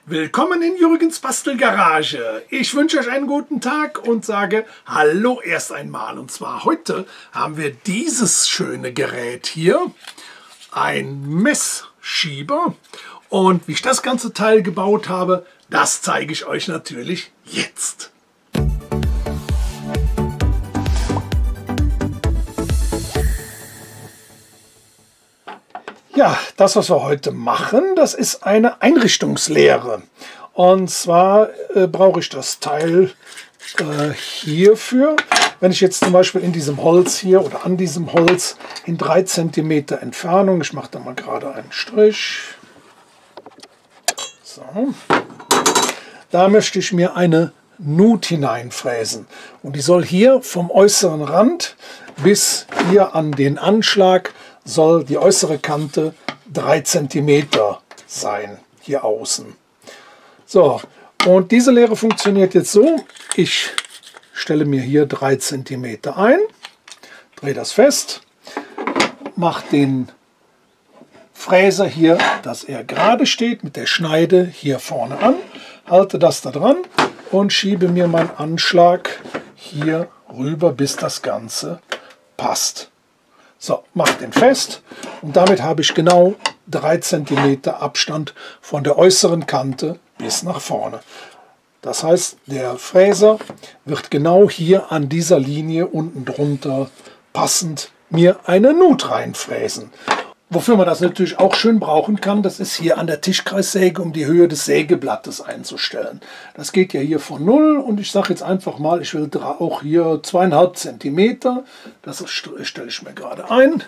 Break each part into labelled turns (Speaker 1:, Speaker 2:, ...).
Speaker 1: Willkommen in Jürgens Bastelgarage. Ich wünsche euch einen guten Tag und sage Hallo erst einmal. Und zwar heute haben wir dieses schöne Gerät hier, ein Messschieber. Und wie ich das ganze Teil gebaut habe, das zeige ich euch natürlich jetzt. Ja, das, was wir heute machen, das ist eine Einrichtungslehre. Und zwar brauche ich das Teil hierfür. Wenn ich jetzt zum Beispiel in diesem Holz hier oder an diesem Holz in 3 cm Entfernung, ich mache da mal gerade einen Strich. So. Da möchte ich mir eine Nut hineinfräsen. Und die soll hier vom äußeren Rand bis hier an den Anschlag soll die äußere Kante 3 cm sein, hier außen. So, und diese Lehre funktioniert jetzt so, ich stelle mir hier 3 cm ein, drehe das fest, mache den Fräser hier, dass er gerade steht, mit der Schneide hier vorne an, halte das da dran und schiebe mir meinen Anschlag hier rüber, bis das Ganze passt. So, mache den fest und damit habe ich genau 3 cm Abstand von der äußeren Kante bis nach vorne. Das heißt, der Fräser wird genau hier an dieser Linie unten drunter passend mir eine Nut reinfräsen. Wofür man das natürlich auch schön brauchen kann, das ist hier an der Tischkreissäge, um die Höhe des Sägeblattes einzustellen. Das geht ja hier von 0 und ich sage jetzt einfach mal, ich will auch hier 2,5 cm. Das stelle ich mir gerade ein.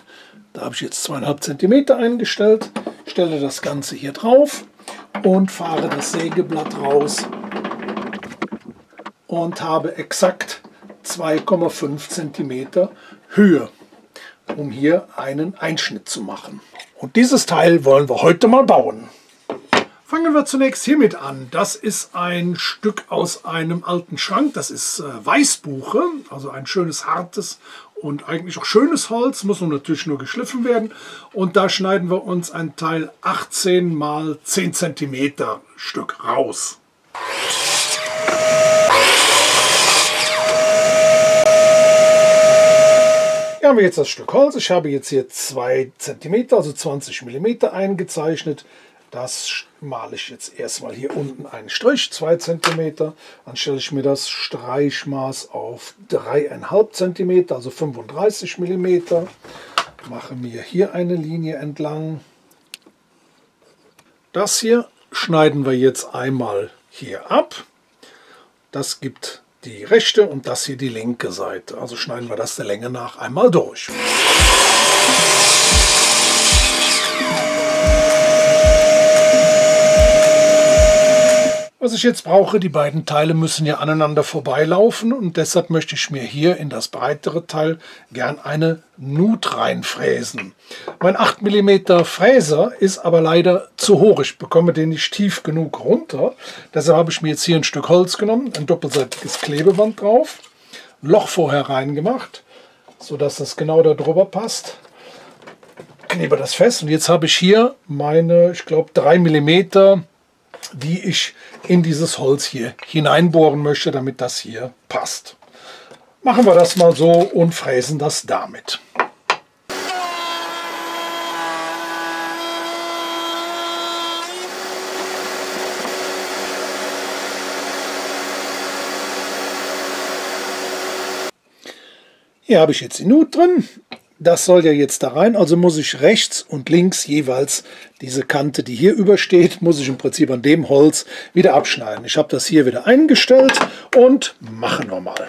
Speaker 1: Da habe ich jetzt 2,5 cm eingestellt, stelle das Ganze hier drauf und fahre das Sägeblatt raus und habe exakt 2,5 cm Höhe, um hier einen Einschnitt zu machen. Und dieses Teil wollen wir heute mal bauen. Fangen wir zunächst hiermit an. Das ist ein Stück aus einem alten Schrank. Das ist Weißbuche, also ein schönes, hartes und eigentlich auch schönes Holz. Muss nun natürlich nur geschliffen werden. Und da schneiden wir uns ein Teil 18 mal 10 cm Stück raus. Hier haben wir jetzt das Stück Holz. Ich habe jetzt hier 2 cm, also 20 mm eingezeichnet. Das male ich jetzt erstmal hier unten einen Strich, 2 cm. Dann stelle ich mir das Streichmaß auf 3,5 cm, also 35 mm. Mache mir hier eine Linie entlang. Das hier schneiden wir jetzt einmal hier ab. Das gibt die rechte und das hier die linke Seite. Also schneiden wir das der Länge nach einmal durch. Was ich jetzt brauche, die beiden Teile müssen ja aneinander vorbeilaufen und deshalb möchte ich mir hier in das breitere Teil gern eine Nut reinfräsen. Mein 8 mm Fräser ist aber leider zu hoch. Ich bekomme den nicht tief genug runter. Deshalb habe ich mir jetzt hier ein Stück Holz genommen, ein doppelseitiges Klebeband drauf, ein Loch vorher reingemacht, sodass das genau da drüber passt. Klebe das fest und jetzt habe ich hier meine, ich glaube 3 mm, die ich in dieses Holz hier hineinbohren möchte, damit das hier passt. Machen wir das mal so und fräsen das damit. Hier habe ich jetzt die Nut drin. Das soll ja jetzt da rein, also muss ich rechts und links jeweils diese Kante, die hier übersteht, muss ich im Prinzip an dem Holz wieder abschneiden. Ich habe das hier wieder eingestellt und machen wir mal.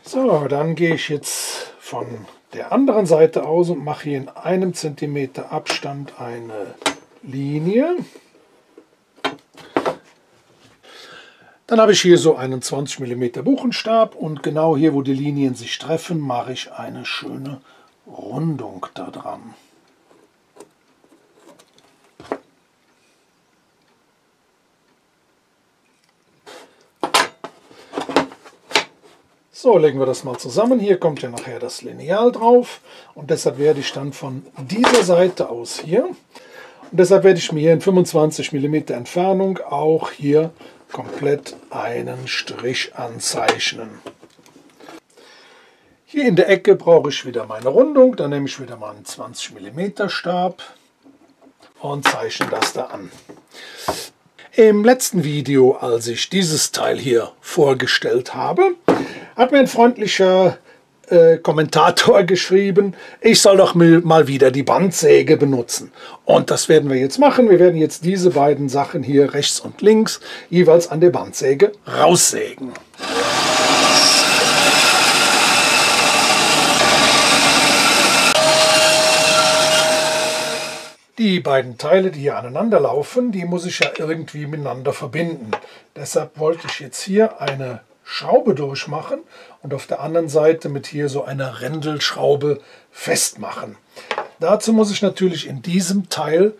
Speaker 1: So, dann gehe ich jetzt von der anderen Seite aus und mache hier in 1 cm Abstand eine Linie. Dann habe ich hier so einen 20 mm Buchenstab und genau hier, wo die Linien sich treffen, mache ich eine schöne Rundung da dran. So, legen wir das mal zusammen. Hier kommt ja nachher das Lineal drauf und deshalb werde ich dann von dieser Seite aus hier, und deshalb werde ich mir hier in 25 mm Entfernung auch hier komplett einen Strich anzeichnen. Hier in der Ecke brauche ich wieder meine Rundung, dann nehme ich wieder mal einen 20 mm Stab und zeichne das da an. Im letzten Video, als ich dieses Teil hier vorgestellt habe, hat mir ein freundlicher Kommentator geschrieben, ich soll doch mal wieder die Bandsäge benutzen. Und das werden wir jetzt machen. Wir werden jetzt diese beiden Sachen hier rechts und links jeweils an der Bandsäge raussägen. Die beiden Teile, die hier aneinander laufen, die muss ich ja irgendwie miteinander verbinden. Deshalb wollte ich jetzt hier eine Schraube durchmachen und auf der anderen Seite mit hier so einer Rändelschraube festmachen. Dazu muss ich natürlich in diesem Teil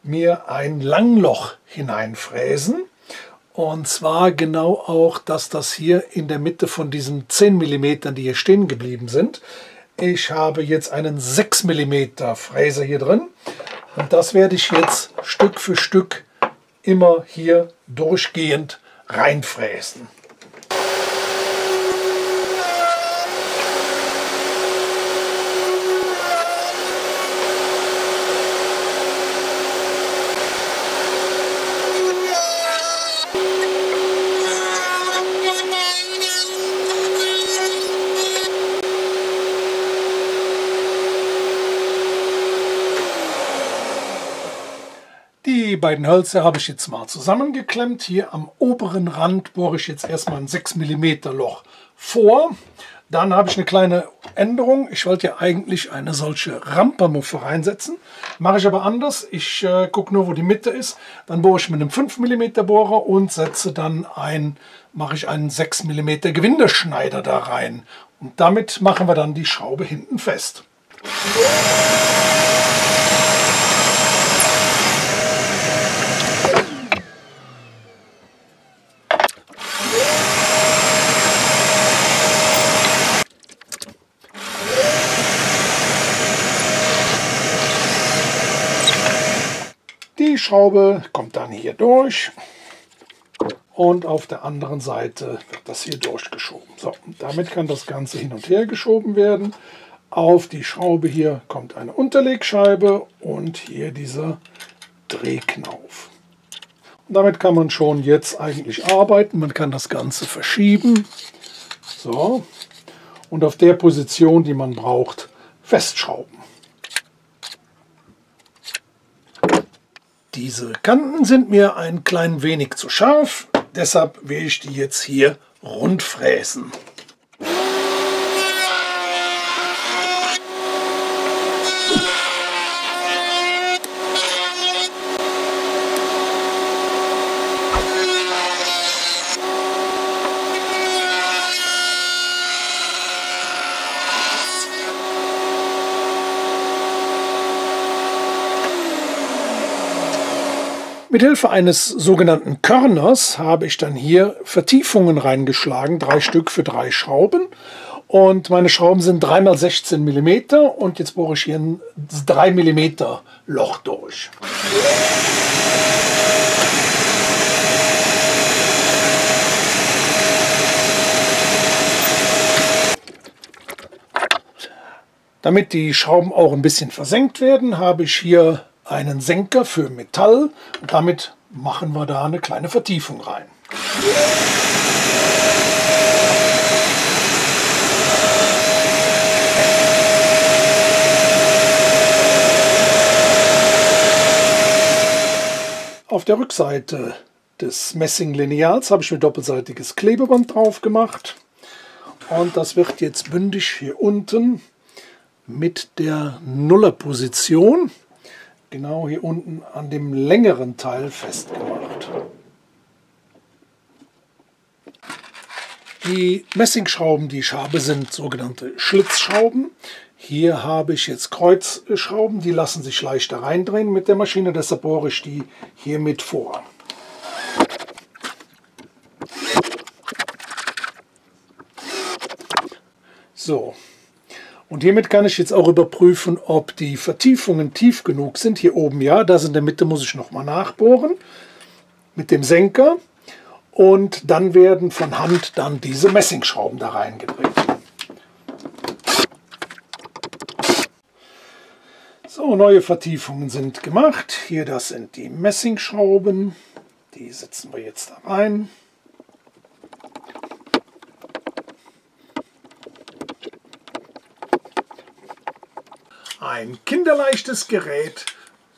Speaker 1: mir ein Langloch hineinfräsen. Und zwar genau auch, dass das hier in der Mitte von diesen 10 mm, die hier stehen geblieben sind. Ich habe jetzt einen 6 mm Fräser hier drin. Und das werde ich jetzt Stück für Stück immer hier durchgehend reinfräsen. Die beiden Hölzer habe ich jetzt mal zusammengeklemmt. Hier am oberen Rand bohre ich jetzt erstmal ein 6 mm Loch vor. Dann habe ich eine kleine Änderung. Ich wollte ja eigentlich eine solche Rampermuffe reinsetzen. Mache ich aber anders. Ich gucke nur, wo die Mitte ist. Dann bohre ich mit einem 5 mm Bohrer und setze dann mache ich einen 6 mm Gewindeschneider da rein. Und damit machen wir dann die Schraube hinten fest. Die Schraube kommt dann hier durch und auf der anderen Seite wird das hier durchgeschoben. So, und damit kann das Ganze hin und her geschoben werden. Auf die Schraube hier kommt eine Unterlegscheibe und hier dieser Drehknauf. Und damit kann man schon jetzt eigentlich arbeiten. Man kann das Ganze verschieben. So, und auf der Position, die man braucht, festschrauben. Diese Kanten sind mir ein klein wenig zu scharf, deshalb werde ich die jetzt hier rund fräsen. Mit Hilfe eines sogenannten Körners habe ich dann hier Vertiefungen reingeschlagen, 3 Stück für 3 Schrauben. Und meine Schrauben sind 3 x 16 mm und jetzt bohre ich hier ein 3 mm Loch durch. Damit die Schrauben auch ein bisschen versenkt werden, habe ich hier einen Senker für Metall und damit machen wir da eine kleine Vertiefung rein. Auf der Rückseite des Messing-Lineals habe ich mir doppelseitiges Klebeband drauf gemacht und das wird jetzt bündig hier unten mit der Nullerposition genau hier unten an dem längeren Teil festgemacht. Die Messingschrauben, die ich habe, sind sogenannte Schlitzschrauben. Hier habe ich jetzt Kreuzschrauben, die lassen sich leichter reindrehen mit der Maschine, deshalb bohre ich die hier mit vor. So, und hiermit kann ich jetzt auch überprüfen, ob die Vertiefungen tief genug sind. Hier oben ja, das in der Mitte muss ich nochmal nachbohren mit dem Senker. Und dann werden von Hand dann diese Messingschrauben da reingedreht. So, neue Vertiefungen sind gemacht. Hier, das sind die Messingschrauben. Die setzen wir jetzt da rein. Ein kinderleichtes Gerät,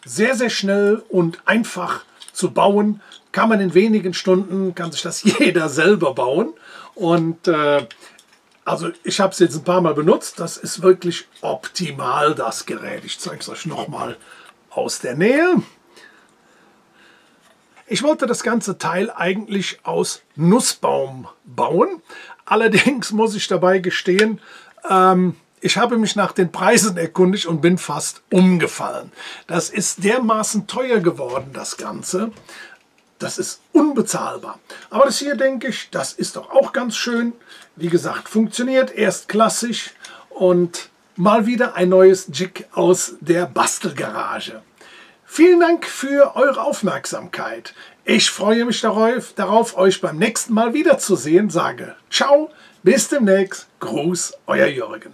Speaker 1: sehr, sehr schnell und einfach zu bauen. Kann man in wenigen Stunden, kann sich das jeder selber bauen. Und also ich habe es jetzt ein paar Mal benutzt. Das ist wirklich optimal, das Gerät. Ich zeige es euch nochmal aus der Nähe. Ich wollte das ganze Teil eigentlich aus Nussbaum bauen. Allerdings muss ich dabei gestehen, ich habe mich nach den Preisen erkundigt und bin fast umgefallen. Das ist dermaßen teuer geworden, das Ganze. Das ist unbezahlbar. Aber das hier, denke ich, das ist doch auch ganz schön. Wie gesagt, funktioniert erstklassig und mal wieder ein neues Jig aus der Bastelgarage. Vielen Dank für eure Aufmerksamkeit. Ich freue mich darauf, euch beim nächsten Mal wiederzusehen. Sage ciao, bis demnächst. Gruß, euer Jürgen.